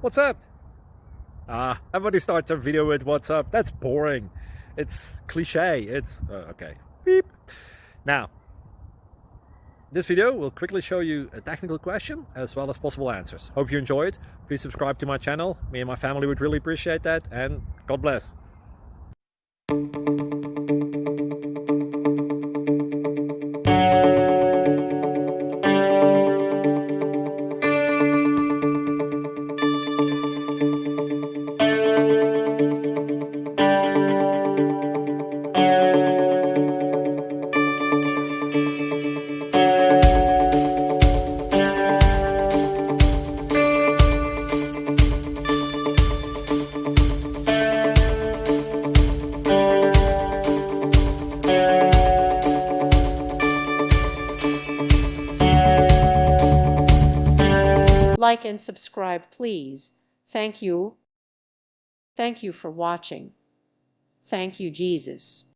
What's up? Everybody starts a video with what's up. That's boring. It's cliche. It's okay. Beep. Now, this video will quickly show you a technical question as well as possible answers. Hope you enjoy it. Please subscribe to my channel. Me and my family would really appreciate that, and God bless. Like and subscribe, please. Thank you. Thank you for watching. Thank you, Jesus.